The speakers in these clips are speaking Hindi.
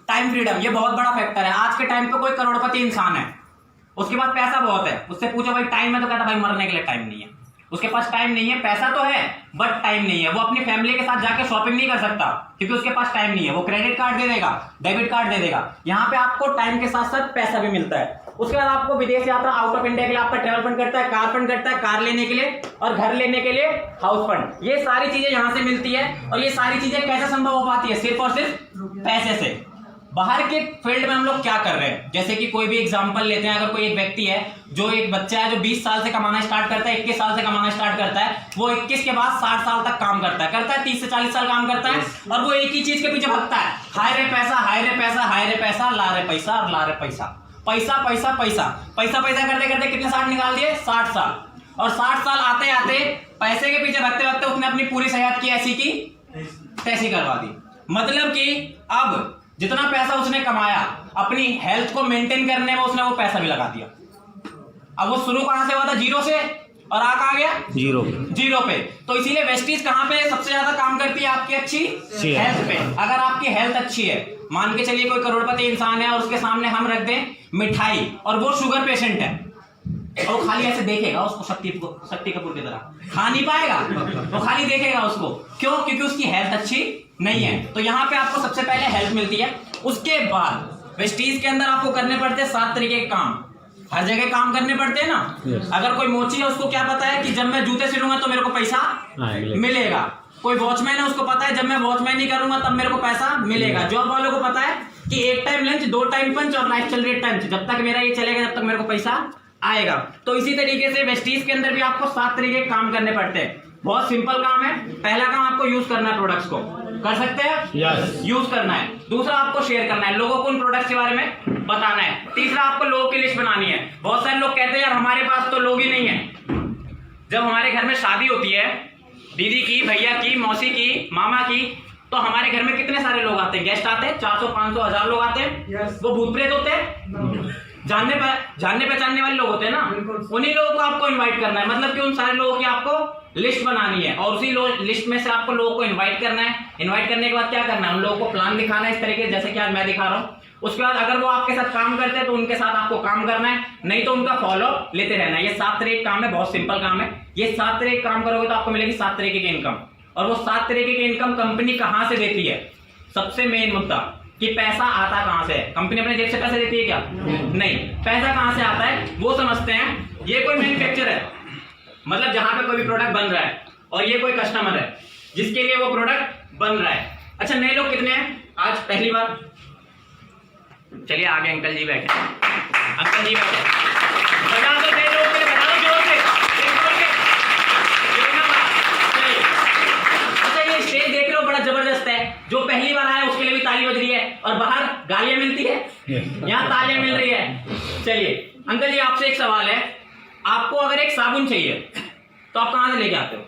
टाइम फ्रीडम, ये बहुत बड़ा फैक्टर है। आज के टाइम पे कोई करोड़पति इंसान है, उसके पास पैसा बहुत है, उससे पूछो भाई टाइम है, तो कहता भाई मरने के लिए टाइम नहीं है। उसके पास टाइम नहीं है, पैसा तो है बट टाइम नहीं है। वो अपनी फैमिली के साथ जाके शॉपिंग नहीं कर सकता क्योंकि उसके पास टाइम नहीं है। वो क्रेडिट कार्ड दे देगा, डेबिट कार्ड दे देगा। यहाँ पे आपको टाइम के साथ साथ पैसा भी मिलता है। उसके बाद आपको विदेश यात्रा, आउट ऑफ इंडिया के लिए आपका ट्रेवल फंड करता है, कार फंड करता है, कार लेने के लिए, और घर लेने के लिए हाउस फंड। ये सारी चीजें यहाँ से मिलती है। और ये सारी चीजें कैसे संभव हो पाती है? सिर्फ और सिर्फ पैसे से। बाहर के फील्ड में हम लोग क्या कर रहे हैं, जैसे कि कोई भी एग्जांपल लेते हैं। अगर कोई एक व्यक्ति है, जो एक बच्चा है जो 20 साल से कमाना स्टार्ट करता है, 21 साल से कमाना स्टार्ट करता है, वो 21 के बाद 60 साल तक काम करता है, 30 से 40 साल काम करता है, और वो एक ही चीज के पीछे भगता है, हाय रे पैसा, हाय रे पैसा, हाय रे पैसा, ला रे पैसा और ला रे पैसा, पैसा पैसा पैसा पैसा पैसा करते करते कितने साल निकाल दिए? 60 साल। और 60 साल आते आते पैसे के पीछे भगते भगते उसने अपनी पूरी सेहत की ऐसी की तैसी करवा दी। मतलब कि अब जितना पैसा उसने कमाया, अपनी हेल्थ को मेंटेन करने में उसने वो पैसा भी लगा दिया। अब वो शुरू कहां से हुआ था? जीरो से, और आ कहां गया? जीरो पे। तो इसीलिए वेस्टीज कहां पे सबसे ज्यादा काम करती है? आपकी अच्छी हेल्थ पे। अगर आपकी हेल्थ अच्छी है, मान के चलिए कोई करोड़पति इंसान है और उसके सामने हम रख दें मिठाई, और वो शुगर पेशेंट है, और वो खाली ऐसे देखेगा उसको, शक्ति कपूर की तरह खा नहीं पाएगा, वो खाली देखेगा उसको। क्यों? क्योंकि उसकी हेल्थ अच्छी नहीं है। तो यहाँ पे आपको सबसे पहले हेल्थ मिलती है। उसके बाद वेस्टीज के अंदर आपको करने पड़ते हैं 7 तरीके के काम। हर जगह काम करने पड़ते हैं ना। अगर कोई मोची है, उसको क्या पता है कि जब मैं जूते सिलूंगा तो मेरे को पैसा मिलेगा। कोई वॉचमैन है, उसको पता है जब मैं वॉचमैन नहीं करूंगा तब मेरे को पैसा मिलेगा। जॉब वालों को पता है कि 1 टाइम लंच, 2 टाइम पंच और लाइफ चल रही टाइम, जब तक मेरा ये चलेगा तब तक मेरे को पैसा आएगा। तो इसी तरीके से वेस्टीज के अंदर भी आपको 7 तरीके के काम करने पड़ते हैं। बहुत सिंपल काम है। पहला काम आपको यूज करना है, प्रोडक्ट्स को कर सकते हैं, yes. यूज करना है। दूसरा आपको शेयर करना है, लोगों को उन प्रोडक्ट्स के बारे में बताना है। तीसरा आपको लोगों की लिस्ट बनानी है। बहुत सारे लोग कहते हैं यार हमारे पास तो लोग ही नहीं है। जब हमारे घर में शादी होती है, दीदी की, भैया की, मौसी की, मामा की, तो हमारे घर में कितने सारे लोग आते हैं? गेस्ट आते हैं, 400, 500, 1000 लोग आते हैं। yes. वो भूत प्रेत होते हैं, जानने पहचानने वाले लोग होते हैं ना। उन्हीं लोगों को आपको इनवाइट करना है। मतलब कि उन सारे लोगों की आपको लिस्ट बनानी है, और उसी लिस्ट में से आपको लोगों को इनवाइट करना है। इनवाइट करने के बाद क्या करना है? उन लोगों को प्लान दिखाना है, इस तरीके जैसे कि आज मैं दिखा रहा हूँ। उसके बाद अगर वो आपके साथ काम करते हैं तो उनके साथ आपको काम करना है, नहीं तो उनका फॉलो लेते रहना है। ये 7 तरीके का काम है, बहुत सिंपल काम है। ये 7 तरीके काम करोगे तो आपको मिलेगी 7 तरीके की इनकम। और वो 7 तरीके की इनकम कंपनी कहां से देती है? सबसे मेन मुद्दा कि पैसा आता कहां से है। कंपनी अपने जेब से पैसे देती है क्या? नहीं। पैसा कहां से आता है वो समझते हैं। ये कोई मैन्युफैक्चर है, मतलब जहां पे कोई भी प्रोडक्ट बन रहा है, और ये कोई कस्टमर है जिसके लिए वो प्रोडक्ट बन रहा है। अच्छा, नए लोग कितने हैं आज? पहली बार। चलिए आगे अंकल जी बैठे, अंकल जी बैठे, बता दो नए लोग के लिए, बता दो जोर से। अच्छा, ये स्टेज देख रहे हो, बड़ा जबरदस्त है। जो पहली बार आया उसके लिए भी ताली बज रही है, और बाहर गालियां मिलती है, यहाँ तालियां मिल रही है। चलिए अंकल जी, आपसे एक सवाल है। आपको अगर एक साबुन चाहिए तो आप कहां से लेके आते हो?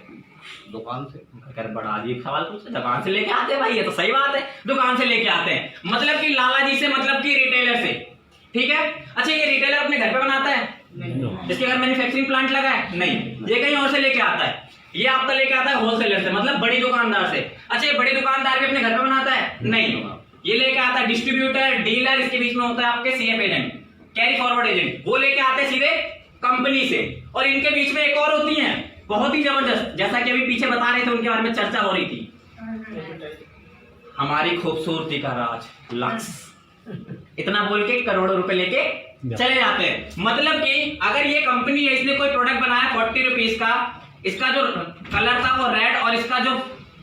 दुकान से। अगर बड़ा अजीब सवाल पूछे, दुकान से लेके आते हैं भाई, ये तो सही बात है, दुकान से लेके आते हैं। मतलब कि लाला जी से, मतलब कि रिटेलर से, ठीक है। अच्छा, ये रिटेलर अपने घर पे बनाता है? नहीं। इसके घर मैन्युफैक्चरिंग प्लांट लगा है? नहीं। ये कहीं और से लेके आता है। ये आपका लेके आता है होलसेलर से, मतलब बड़ी दुकानदार से। अच्छा, ये बड़ी दुकानदार भी अपने घर पे बनाता है? नहीं। ये लेके आता है डिस्ट्रीब्यूटर, डीलर, इसके बीच में होता है आपके CF agent, carry forward agent. वो लेके आते हैं सीधे कंपनी से, और इनके बीच में एक और होती है बहुत ही जबरदस्त, जैसा कि अभी पीछे बता रहे थे, उनके बारे में चर्चा हो रही थी। हमारी खूबसूरती का राज लक्स, इतना बोल के करोड़ों रुपए लेके चले जाते हैं। मतलब कि अगर ये कंपनी है, इसने कोई प्रोडक्ट बनाया 40 रुपीज का, इसका जो कलर था वो रेड, और इसका जो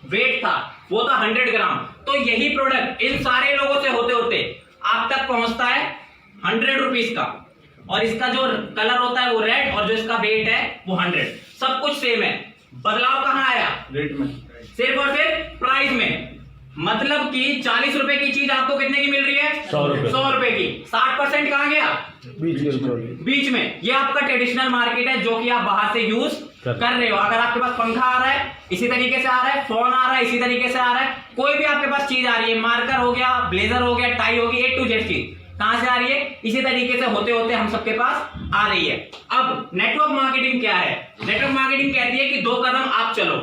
वेट था वो था 100 ग्राम, तो यही प्रोडक्ट इन सारे लोगों से होते होते आप तक पहुंचता है 100 रुपीज का, और इसका जो कलर होता है वो रेड, और जो इसका वेट है वो 100। सब कुछ सेम है। बदलाव कहां आया? रेट में, सिर्फ और सिर्फ प्राइस में। मतलब कि 40 रुपए की चीज आपको कितने की मिल रही है? 100 रुपए की। 60% कहां गया? बीच में। ये आपका ट्रेडिशनल मार्केट है, जो कि आप बाहर से यूज कर रहे हो। अगर आपके पास पंखा आ रहा है इसी तरीके से आ रहा है, फोन आ रहा है इसी तरीके से आ रहा है, कोई भी आपके पास चीज आ रही है, मार्कर हो गया, ब्लेजर हो गया, टाई होगी, A to Z चीज कहां से आ रही है? इसी तरीके से होते होते हम सबके पास आ रही है। अब नेटवर्क मार्केटिंग क्या है? नेटवर्क मार्केटिंग कहती है कि 2 कदम आप चलो,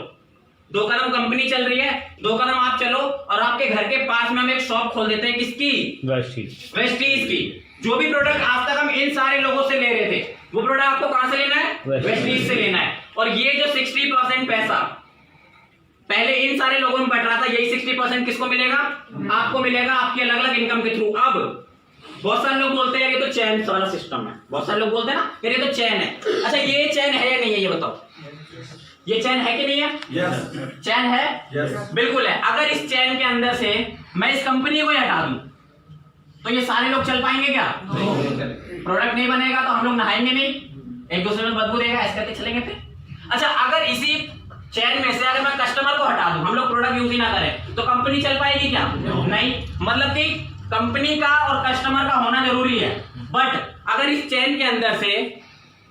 2 कदम कंपनी चल रही है, 2 कदम आप चलो और आपके घर के पास में हम एक शॉप खोल देते हैं, किसकी? वेस्टीज की। जो भी प्रोडक्ट आज तक हम इन सारे लोगों से ले रहे थे, वो प्रोडक्ट आपको कहां से लेना है? वेस्टीज से लेना है। और ये जो 60% पैसा पहले इन सारे लोगों में बट रहा था, यही 60% किसको मिलेगा? आपको मिलेगा, आपकी अलग अलग इनकम के थ्रू। अब बहुत सारे लोग बोलते हैं ये तो चैन वाला सिस्टम है, बहुत सारे लोग बोलते हैं ना ये तो चैन है। अच्छा ये चैन है या नहीं है, ये बताओ, ये चैन है कि नहीं है? yes. चैन है? yes. बिल्कुल है। अगर इस चैन के अंदर से मैं इस कंपनी को हटा दूं तो ये सारे लोग चल पाएंगे क्या? प्रोडक्ट नहीं बनेगा तो हम लोग नहाएंगे नहीं, एक दूसरे में बदबू देगा, ऐसे करके चलेंगे फिर। अच्छा अगर इसी चैन में से अगर मैं कस्टमर को हटा दूं, हम लोग प्रोडक्ट यूज ही ना करें, तो कंपनी चल पाएगी क्या? नहीं। मतलब कि कंपनी का और कस्टमर का होना जरूरी है, बट अगर इस चैन के अंदर से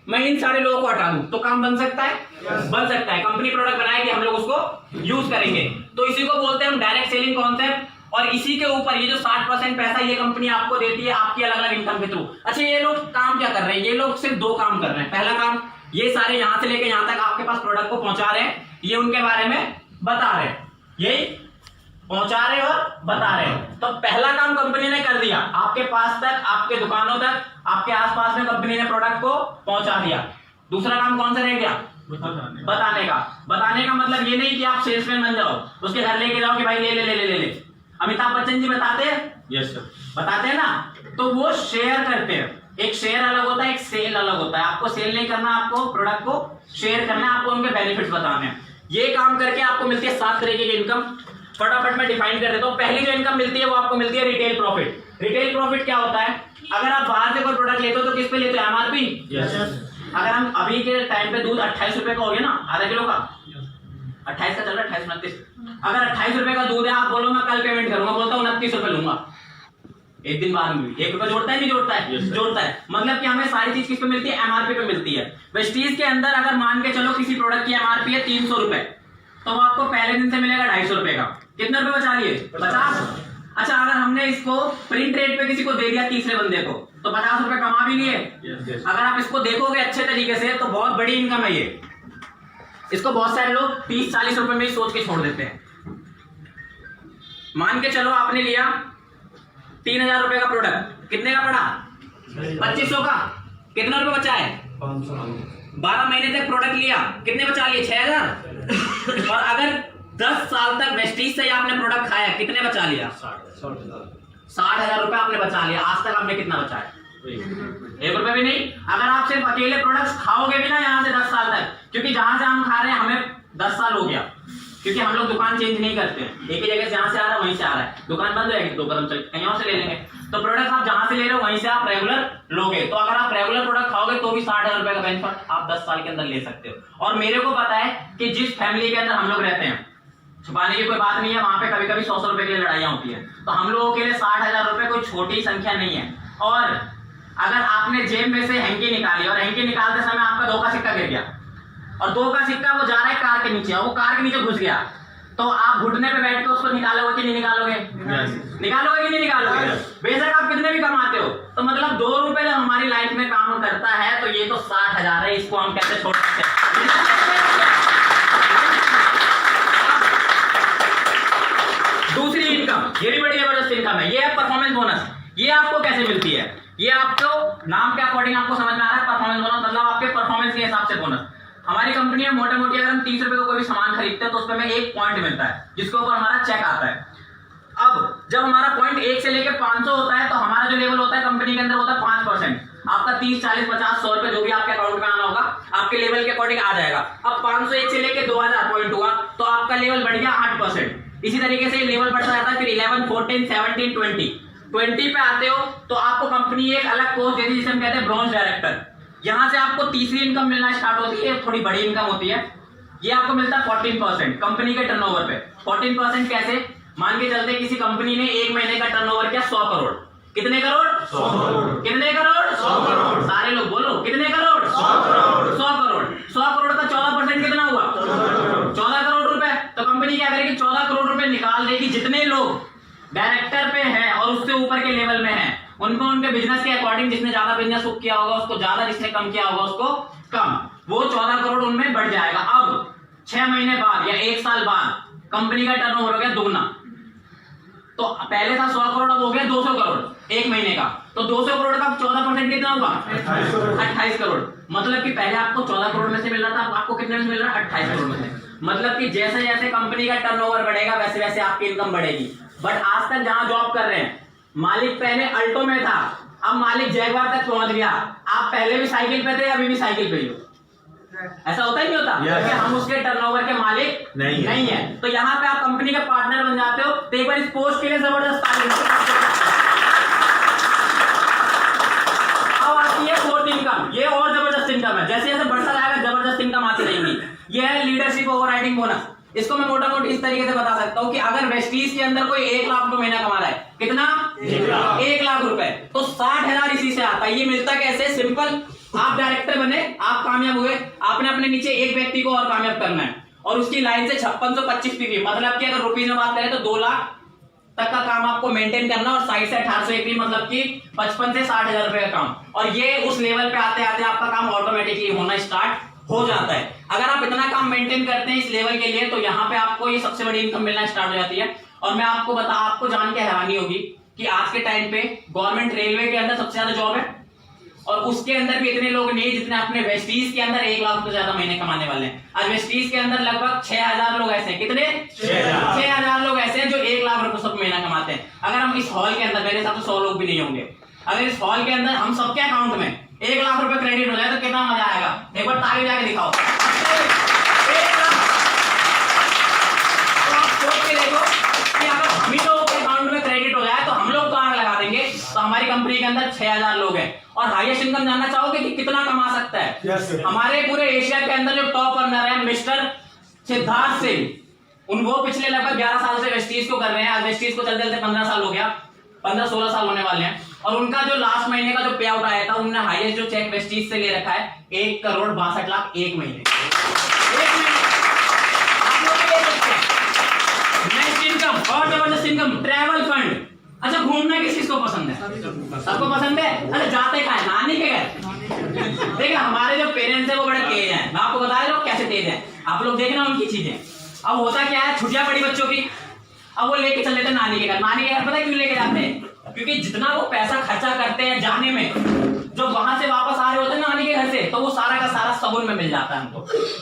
मैं इन सारे लोगों को हटा दूं तो काम बन सकता है? बन सकता है। कंपनी प्रोडक्ट बनाएगी, हम लोग उसको यूज करेंगे, तो इसी को बोलते हैं हम डायरेक्ट सेलिंग कॉन्सेप्ट। और इसी के ऊपर ये जो 60% पैसा ये कंपनी आपको देती है आपकी अलग अलग इनकम के थ्रू। अच्छा ये लोग काम क्या कर रहे हैं? ये लोग सिर्फ 2 काम कर रहे हैं। पहला काम, ये सारे यहां से लेके यहां तक आपके पास प्रोडक्ट को पहुंचा रहे हैं, ये उनके बारे में बता रहे हैं, यही पहुंचा रहे और बता रहे हैं। तो पहला काम कंपनी ने कर दिया, आपके पास तक, आपके दुकानों तक, आपके आसपास में कंपनी ने प्रोडक्ट को पहुंचा दिया। दूसरा काम कौन सा रह गया? बताने का। बताने का मतलब ये नहीं कि आप सेल्समैन बन जाओ, उसके घर लेके जाओ कि भाई ले ले ले ले ले ले। अमिताभ बच्चन जी बताते हैं? यस सर, बताते हैं ना। तो वो शेयर करते हैं, एक शेयर अलग होता है, एक सेल अलग होता है। आपको सेल नहीं करना, आपको प्रोडक्ट को शेयर करना है, आपको उनके बेनिफिट्स बताने हैं। ये काम करके आपको मिलती है 7 तरीके की इनकम। फटाफट मैं डिफाइन कर देता हूं। पहली जो इनकम मिलती है वो आपको मिलती है रिटेल प्रॉफिट। रिटेल प्रॉफिट क्या होता है? अगर आप बाहर से कोई प्रोडक्ट लेते हो तो किस पे लेते हो? एमआरपी। अगर हम अभी के टाइम पे दूध 28 रुपए का हो गया ना, आधा किलो का, 28 का चल रहा है, 28, 29। अगर 28 रुपए का दूध है, आप बोलो मैं कल पेमेंट करूंगा, बोलता हूं 29 रुपए लूंगा, एक दिन बाद में 1 रुपया जोड़ता है नहीं जोड़ता है? yes, जोड़ता है। मतलब कि हमें सारी चीज किस पे मिलती है? एमआरपी पे मिलती है। वेस्टीज के अंदर अगर मान के चलो किसी प्रोडक्ट की एमआरपी है 300 रुपए, तो वो आपको पहले दिन से मिलेगा 250 रुपए का। कितने रुपए बचा लिए? 50। अच्छा अगर हमने इसको प्रिंट रेट पे किसी को दे दिया तीसरे बंदे को, तो 50 रुपए कमा भी लिए। अगर आप इसको देखोगे अच्छे तरीके से तो बहुत बड़ी इनकम है ये। इसको बहुत सारे लोग 30-40 रुपए में ही सोच के छोड़ देते हैं। मान के चलो आपने लिया 3000 रुपए का प्रोडक्ट, कितने का पड़ा? 2500 का। कितना रुपए बचा है? 12 महीने तक प्रोडक्ट लिया, कितने बचा लिए? 6000। और अगर 10 साल तक वेस्टीज से आपने प्रोडक्ट खाया, कितने बचा लिया? 60,000 रुपए आपने बचा लिया। आज तक आपने कितना बचाया? 1 रुपए भी नहीं। अगर आप सिर्फ अकेले प्रोडक्ट्स खाओगे भी ना यहाँ से 10 साल तक, क्योंकि जहां से हम खा रहे हैं हमें 10 साल हो गया, क्योंकि हम लोग दुकान चेंज नहीं करते हैं, एक ही जगह से जहां से आ रहा है वहीं से आ रहा है। दुकान बंद रहेगी 2 कदम चल कहीं और से ले लेंगे। तो प्रोडक्ट आप जहां से ले रहे हो वहीं से आप रेगुलर लोगे। तो अगर आप रेगुलर प्रोडक्ट खाओगे तो भी 60,000 रुपए का बेनिफिट आप 10 साल के अंदर ले सकते हो। और मेरे को पता है कि जिस फैमिली के अंदर हम लोग रहते हैं, छुपाने की कोई बात नहीं है, वहां पे कभी कभी 100 रुपए के लिए लड़ाइयां होती है। तो हम लोगों के लिए 60,000 रुपए कोई छोटी संख्या नहीं है। और अगर आपने जेब में से हैंकी निकाली और हैंकी निकालते समय आपका 2 का सिक्का गिर गया और 2 का सिक्का वो जा रहा है कार के नीचे और वो कार के नीचे घुस गया, तो आप घुटने पे बैठ के उसको निकालोगे कि नहीं निकालोगे? निकालोगे कि नहीं निकालोगे? बेशक आप कितने भी कमाते हो। तो मतलब 2 रुपए जब हमारी लाइफ में काम करता है तो ये तो 60,000 है, इसको हम कैसे छोड़ सकते हैं? दूसरी इनकम, ये भी बड़ी जबरदस्त इनकम है, ये है परफॉर्मेंस बोनस। ये आपको कैसे मिलती है? ये आपको नाम के अकॉर्डिंग आपको समझ में आ रहा है। परफॉर्मेंस बोनस मतलब आपके परफॉर्मेंस के हिसाब से बोनस। हमारी कंपनी में मोटे मोटी अगर हम 30 रुपए का कोई भी सामान खरीदते हैं तो उसमें हमें 1 पॉइंट मिलता है, जिसके ऊपर हमारा चेक आता है। अब जब हमारा पॉइंट 1 से लेकर 500 होता है तो हमारा जो लेवल होता है कंपनी के अंदर होता है 5%। आपका 30, 40, 50, 100 रुपए जो भी आपके अकाउंट में आना होगा आपके लेवल के अकॉर्डिंग आ जाएगा। अब 501 से लेकर 2000 पॉइंट हुआ तो आपका लेवल बढ़ गया 8%। इसी तरीके से लेवल बढ़ता जाता है, फिर 11, 14, 17, 20 पे आते हो तो आपको कंपनी एक अलग पोस्ट देती है जिसे हम कहते हैं ब्रॉन्ज डायरेक्टर। यहां से आपको तीसरी इनकम मिलना स्टार्ट होती है, थोड़ी बड़ी इनकम होती है। ये आपको मिलता है 14% कंपनी के टर्नओवर पे। 14% कैसे? मान के चलते किसी कंपनी ने 1 महीने का टर्नओवर किया 100 करोड़। कितने करोड़? 100 करोड़। कितने करोड़? 100 करोड़। सारे लोग बोलो कितने करोड़? 100 करोड़। 100 करोड़। 100 करोड़ का 14% कितना हुआ? 14 करोड़ रुपए। तो कंपनी क्या करेगी? 14 करोड़ रुपए निकाल देगी। जितने लोग डायरेक्टर पे हैं और उससे ऊपर के लेवल में हैं उनको उनके बिजनेस के अकॉर्डिंग, जिसने ज्यादा बिजनेस बुक किया होगा उसको ज्यादा, जिसने कम किया होगा उसको कम, वो 14 करोड़ उनमें बढ़ जाएगा। अब 6 महीने बाद या 1 साल बाद कंपनी का टर्नओवर हो गया दुगना, तो पहले था 100 करोड़, अब हो गया 200 करोड़ 1 महीने का, तो 200 करोड़ का 14% कितना हुआ? 28 करोड़। मतलब कि पहले आपको 14 करोड़ में से मिल रहा था, अब आपको कितने में मिल रहा है? 28 करोड़ में से। मतलब कि जैसे जैसे कंपनी का टर्नओवर बढ़ेगा वैसे वैसे आपकी इनकम बढ़ेगी। बट आज तक जहां जॉब कर रहे हैं, मालिक पहले अल्टो में था, अब मालिक जैगवार तक पहुंच गया, आप पहले भी साइकिल पे थे, अभी भी साइकिल पे ही हो। ऐसा होता ही नहीं होता? क्योंकि हम उसके टर्नओवर के मालिक नहीं है। तो यहाँ पे आप कंपनी के पार्टनर बन जाते हो, तो एक बार इस पोस्ट के लिए जबरदस्त ताली। अब आती है फोर्थ इनकम, ये और जबरदस्त इनकम है, जैसे जैसे बढ़ता जाएगा जबरदस्त इनकम आती रहेगी। ये है लीडरशिप ओवरराइडिंग बोनस। इसको मैं मोटा मोटी इस तरीके से बता सकता हूँ कि अगर वेस्टीज के अंदर कोई 1 लाख रुपए महीना कमा रहा है, कितना? 1 लाख रुपए, तो 60,000 इसी से आता है। ये मिलता कैसे? सिंपल, आप डायरेक्टर बने, आप कामयाब हुए, आपने अपने नीचे एक व्यक्ति को और कामयाब करना है, और उसकी लाइन से 5625 पीवी, मतलब कि अगर रुपीज में बात करें तो 2 लाख तक का काम आपको मेंटेन करना, और साइड से 1801 पीवी, मतलब कि 55 से 60,000 रुपए का काम। और ये उस लेवल पे आते आते आपका काम ऑटोमेटिकली होना स्टार्ट हो जाता है। अगर आप इतना काम मेंटेन करते हैं इस लेवल के लिए, तो यहाँ पे आपको ये सबसे बड़ी इनकम मिलना स्टार्ट हो जाती है। और मैं आपको जान के हैरानी होगी कि आज के टाइम पे गवर्नमेंट रेलवे के अंदर सबसे ज्यादा जॉब है, और उसके अंदर भी इतने लोग नहीं जितने अपने वेस्टीज के अंदर 1 लाख से ज्यादा महीने कमाने वाले हैं। आज वेस्टीज के अंदर लगभग 6000 लोग ऐसे हैं। कितने? 6000 लोग ऐसे हैं जो 1 लाख रुपए सब महीना कमाते हैं। अगर हम इस हॉल के अंदर, मेरे हिसाब से 100 लोग भी नहीं होंगे, अगर इस हॉल के अंदर हम सबके अकाउंट में 1 लाख रुपए क्रेडिट हो जाए तो कितना मजा आएगा? एक बार ताली जाके दिखाओ। 1 लाख। तो आप सोच के देखो कि अगर हम ही लोगों के अकाउंट में क्रेडिट हो जाए तो हम लोग तो आग लगा देंगे। तो हमारी कंपनी के अंदर 6000 लोग हैं। और हाईएस्ट इनकम जानना चाहोगे कि कितना कमा सकता है? yes, हमारे पूरे एशिया के अंदर जो टॉप अर्नर है मिस्टर सिद्धार्थ सिंह, वो पिछले लगभग 11 साल से वेस्टीज को कर रहे हैं। आज वेस्टीज को चलते चलते 15 साल हो गया, 15-16 साल होने वाले हैं। और उनका जो लास्ट महीने का जो पे आउट आया था, उन्होंने हाईएस्ट जो चेक वेस्टीज से ले रखा है 1 करोड़ 62 लाख 1 महीने। नेक्स्ट इनकम और जबरदस्त इनकम, ट्रैवल फंड। अच्छा, घूमना किस चीज को पसंद है? सबको पसंद है। अच्छा, जाते कहाँ है? नानी के घर। देखिए, हमारे जो पेरेंट्स है वो बड़े तेज हैं, मैं आपको बता रहा हूँ कैसे तेज है, आप लोग देखना उनकी चीजें। अब होता क्या है, छुट्टियां पड़ी बच्चों की, अब वो लेके चल लेते नानी के घर। नानी के घर पता है क्यों लेके जाते हैं? क्योंकि जितना वो पैसा खर्चा करते हैं जाने में, जो वहां से वापस आ रहे होते हैं नानी के घर से, तो वो सारा का सारा सबून में मिल जाता है हमको,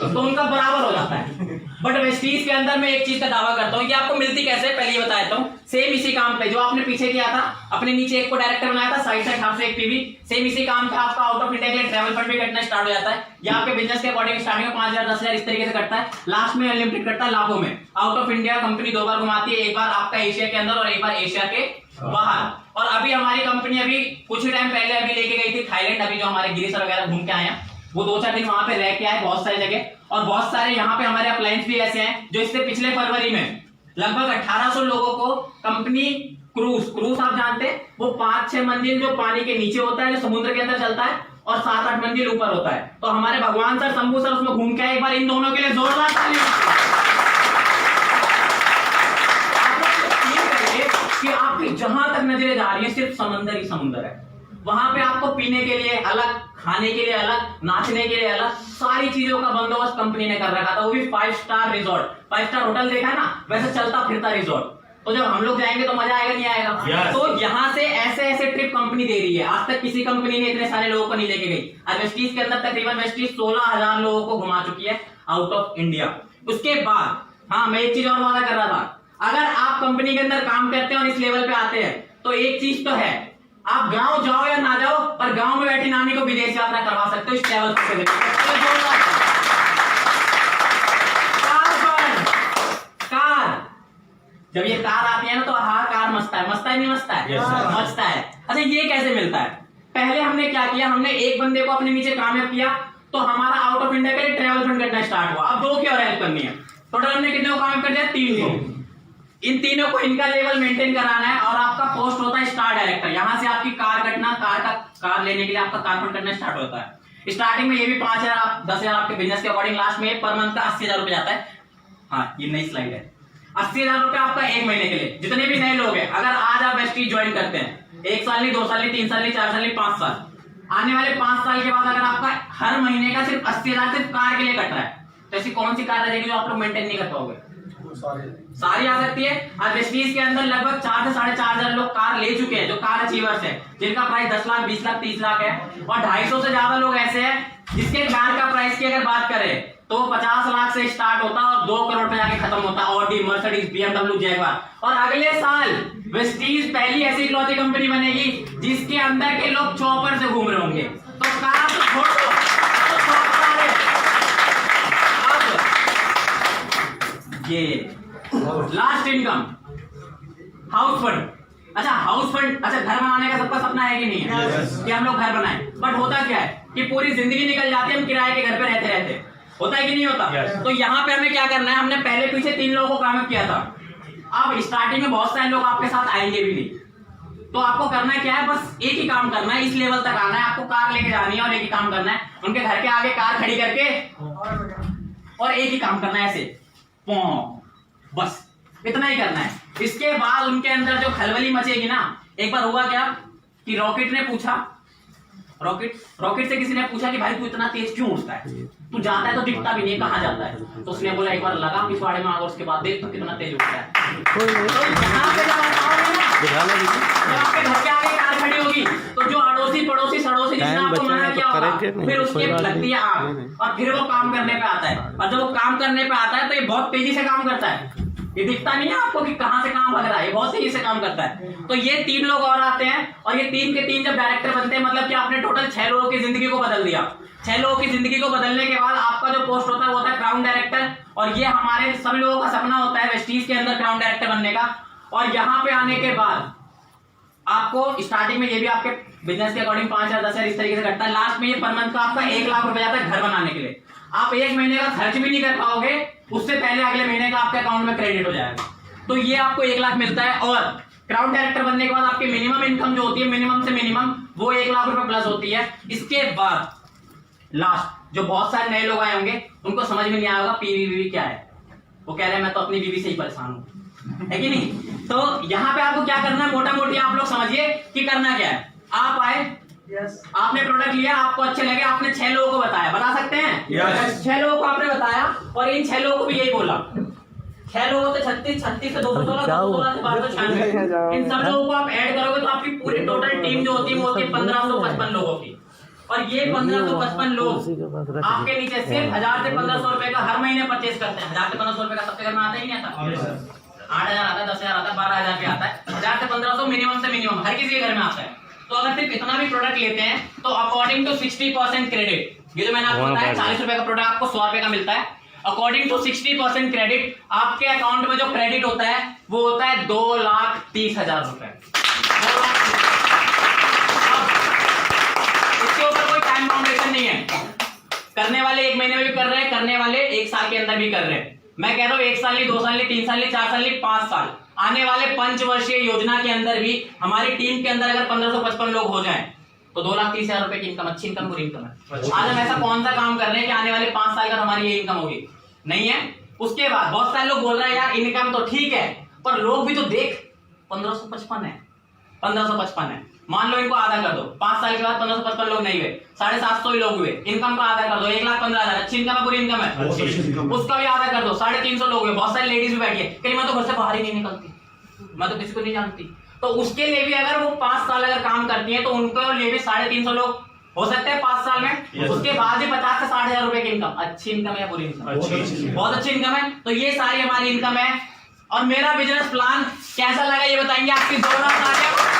तो उनका बराबर हो जाता है। बट वेस्टीज के अंदर मैं एक चीज का दावा करता हूँ कि आपको मिलती कैसे, पहले ही बता देता हूँ। सेम इसी काम पे जो आपने पीछे किया था, अपने नीचे एक को डायरेक्टर बनाया था, साइड से 1801 पीवी, सेम इसी काम पे आपका आउट ऑफ इंडिया के लिए ट्रैवल फंड भी कटना स्टार्ट हो जाता है। या आपके बिजनेस के अकॉर्डिंग स्टार्टिंग में 5000 10,000 इस तरीके से कटता है, लास्ट में अनलिमिटेड कटता है लाखों में। आउट ऑफ इंडिया कंपनी 2 बार घुमाती है, एक बार आपका एशिया के अंदर और एक बार एशिया के बाहर। और अभी हमारी कंपनी अभी कुछ ही टाइम पहले अभी लेके गई थी थाईलैंड, अभी जो हमारे गिरी सर वगैरह घूम के आए हैं, वो 2-4 दिन वहां पे रह के आए बहुत सारी जगह। और बहुत सारे यहाँ पे हमारे अप्लायंस भी ऐसे हैं जो इससे पिछले फरवरी में लगभग 1800 लोगों को कंपनी क्रूज आप जानते हैं, वो 5-6 मंजिल जो पानी के नीचे होता है, जो समुद्र के अंदर चलता है, और 7-8 मंजिल ऊपर होता है। तो हमारे भगवान सर, शंभू सर उसमें घूम के आए। एक बार इन दोनों के लिए जोरदार ताली। कि आपकी जहां तक नजरें जा रही है सिर्फ समंदर ही समंदर है। वहां पे आपको पीने के लिए अलग, खाने के लिए अलग, नाचने के लिए अलग, सारी चीजों का बंदोबस्त कंपनी ने कर रखा था, वो भी 5 स्टार रिजॉर्ट। 5 स्टार होटल देखा है ना, वैसे चलता फिरता रिजॉर्ट। तो जब हम लोग जाएंगे तो मजा आएगा नहीं आएगा? yes. तो यहाँ से ऐसे ऐसे ट्रिप कंपनी दे रही है। आज तक किसी कंपनी ने इतने सारे लोगों को नहीं लेके गई। आज वेस्टीज के अंदर तकरीबन वेस्टीज 16,000 लोगों को घुमा चुकी है आउट ऑफ इंडिया। उसके बाद हाँ, मैं एक चीज और वादा कर रहा था, अगर आप कंपनी के अंदर काम करते हैं और इस लेवल पे आते हैं तो एक चीज तो है, आप गांव जाओ या ना जाओ, पर गांव में बैठी नानी को विदेश यात्रा करवा सकते हो इस ट्रैवल से। कार, जब ये कार आती है ना तो हर कार मचता है, मचता है नहीं मचता है? मचता है। अच्छा, ये कैसे मिलता है? पहले हमने क्या किया, हमने एक बंदे को अपने नीचे कामयाब किया तो हमारा आउट ऑफ इंडिया के लिए ट्रैवल फंड करना स्टार्ट हुआ। अब 2 की और हेल्प करनी है। टोटल हमने कितने को कामयाब कर दिया? 3 को। इन तीनों को इनका लेवल मेंटेन कराना है और आपका पोस्ट होता है स्टार डायरेक्टर। यहां से आपकी कार कटना, कार लेने के लिए आपका कार फंड करना स्टार्ट होता है। स्टार्टिंग में ये भी 5,000 10,000 आपके बिजनेस के अकॉर्डिंग, लास्ट में पर मंथ का 80,000 रुपए जाता है। हाँ, ये नई स्लाइड है। 80,000 रुपए आपका 1 महीने के लिए। जितने भी नए लोग हैं, अगर आज आप वेस्टीज ज्वाइन करते हैं, 1 साल नहीं, 2 साल नहीं, 3 साल नहीं, 4 साल नहीं, 5 साल, आने वाले 5 साल के बाद अगर आपका हर महीने का सिर्फ 80,000 सिर्फ कार के लिए कट रहा है, तो ऐसी कौन सी कार आ जाएगी जो आप लोग मेंटेन नहीं कर पाओगे? सारी आ सकती है। आज वेस्टीज के अंदर लगभग 4 से 4,500 लोग कार ले चुके हैं जो कार अचीवर्स है, जिनका प्राइस 10 लाख, 20 लाख, 30 लाख है। और 250 से ज्यादा लोग ऐसे हैं जिसके कार का प्राइस की अगर बात करें तो 50 लाख से स्टार्ट होता है और 2 करोड़ पे जाके खत्म होता है। Audi, Mercedes, BMW, Jaguar. और अगले साल वेस्टीज पहली ऐसी इकलौती कंपनी बनेगी जिसके अंदर के लोग चॉपर से घूम रहे होंगे। तो कार तो छोड़ो, ये लास्ट इनकम हाउस फंड। अच्छा, हाउस फंड, अच्छा घर बनाने का सबका सपना है कि नहीं है? कि हम लोग घर बनाएं। बट होता क्या है कि पूरी जिंदगी निकल जाती है हम किराए के घर पे रहते रहते। होता है कि नहीं होता? तो यहाँ पे हमें क्या करना है, हमने पहले पीछे 3 लोगों को कामयाब किया था। अब स्टार्टिंग में बहुत सारे लोग आपके साथ आएंगे भी नहीं। तो आपको करना क्या है, बस एक ही काम करना है, इस लेवल तक आना है। आपको कार लेके जानी है और एक ही काम करना है, उनके घर के आगे कार खड़ी करके और एक ही काम करना है, ऐसे बस इतना ही करना है। इसके बाद उनके अंदर जो खलबली मचेगी ना, एक बार हुआ क्या कि रॉकेट ने पूछा, रॉकेट से किसी ने पूछा कि भाई तू इतना तेज क्यों उड़ता है, तू जाता है तो दिखता भी नहीं, कहाँ जाता है? तो उसने बोला एक बार लगा पिछवाड़े में, और उसके बाद देख तो कितना तेज उड़ता है। तो यहाँ पे जब आपके घर के आगे कार खड़ी होगी तो जो अड़ोसी पड़ोसी सड़ोसी जिसने आपको मना किया होगा, फिर उसकी लगती है आग और फिर वो काम करने पे आता है। और जब वो काम करने पे आता है तो ये बहुत तेजी से काम करता है। ये दिखता नहीं है आपको कि कहां से काम लग रहा है, ये बहुत तेजी से काम करता है। तो ये 3 लोग और आते हैं और ये 3 के 3 जब डायरेक्टर बनते हैं, मतलब कि आपने टोटल 6 लोगों की जिंदगी को बदल दिया। 6 लोगों की जिंदगी को बदलने के बाद आपका जो पोस्ट होता है वो होता है क्राउन डायरेक्टर। और ये हमारे सभी लोगों का सपना होता है वेस्टीज के अंदर क्राउन डायरेक्टर बनने का। और यहाँ पे आने के बाद आपको स्टार्टिंग में ये भी आपके बिजनेस के अकॉर्डिंग 5,000 10,000 इस तरीके से करता है। लास्ट में ये पर मंथ का आपका 1 लाख रुपए जाता है घर बनाने के लिए। आप 1 महीने का खर्च भी नहीं कर पाओगे, उससे पहले अगले महीने का आपके अकाउंट में क्रेडिट हो जाएगा। तो ये आपको 1 लाख मिलता है। और क्राउन डायरेक्टर बनने के बाद आपकी मिनिमम इनकम जो होती है, मिनिमम से मिनिमम, वो 1 लाख रुपए प्लस होती है। इसके बाद लास्ट जो बहुत सारे नए लोग आए होंगे उनको समझ में नहीं आएगा पीवी क्या है। वो कह रहे हैं मैं तो अपनी बीवी से ही परेशान हूं, है कि नहीं? तो यहाँ पे आपको क्या करना है, मोटा मोटी आप लोग समझिए कि करना क्या है। आप आए, आपने प्रोडक्ट लिया, आपको अच्छे लगे, आपने 6 लोगों को बताया, बता सकते हैं? 6 लोगों को आपने बताया और इन 6 लोगों को भी यही बोला। 6 लोगों से 36 से 216 से 1296। इन सब लोगों को आप ऐड करोगे तो आपकी पूरी टोटल टीम जो होती है वो होती है 1555 लोगों की। और ये 1555 लोग आपके नीचे सिर्फ 1000 से 1500 रुपए का हर महीने परचेज करते हैं। 1000 से 1500 रुपए का सबके घर में आता ही नहीं आता? 8,000 आता है, 10,000 आता है, 12,000 पे आता है। 1000 से 1500 मिनिमम से मिनिमम हर किसी के घर में आता है। तो अगर सिर्फ इतना भी प्रोडक्ट लेते हैं तो अकॉर्डिंग टू 60% क्रेडिट, ये जो मैंने आपको बताया 40 रुपए का प्रोडक्ट आपको 100 रुपए का मिलता है। अकॉर्डिंग टू 60% क्रेडिट आपके अकाउंट में जो क्रेडिट होता है वो होता है 2,30,000 रुपए। इसके ऊपर कोई टाइम बाउंडेशन नहीं है। करने वाले 1 महीने में भी कर रहे हैं, करने वाले 1 साल के अंदर भी कर रहे हैं। मैं कह रहा हूं 1 साल नहीं, 2 साल नहीं, 3 साल नहीं, 4 साल नहीं, 5 साल, आने वाले 5 वर्षीय योजना के अंदर भी हमारी टीम के अंदर अगर 1555 लोग हो जाएं तो 2,30,000 रुपए की इनकम, अच्छी इनकम, बुरी इनकम है। आज हम ऐसा कौन सा काम कर रहे हैं कि आने वाले 5 साल का हमारी ये इनकम होगी? नहीं है। उसके बाद बहुत सारे लोग बोल रहे हैं यार इनकम तो ठीक है पर लोग भी तो देख 1555 है, 1555 है, मान लो इनको आधा कर दो, 5 साल के बाद 1555 लोग नहीं हुए, 750 ही लोग हुए, इनकम का आधा कर दो, 1,15,000, अच्छी इनकम है, बुरी इनकम है, उसका भी आधा कर दो, 350 लोग हुए। बहुत सारी लेडीज भी बैठी है, कहीं मैं तो घर से बाहर ही नहीं निकलती, मैं तो किसी को नहीं जानती। तो उसके लिए भी अगर वो 5 साल अगर काम करती है तो उनको लिए भी 350 लोग हो सकते हैं 5 साल में। उसके बाद भी 50 से 60,000 रुपए की इनकम, अच्छी इनकम है या बुरी इनकम? बहुत अच्छी इनकम है। तो ये सारी हमारी इनकम है। और मेरा बिजनेस प्लान कैसा लगा ये बताएंगे आपकी जोरदार तालियां।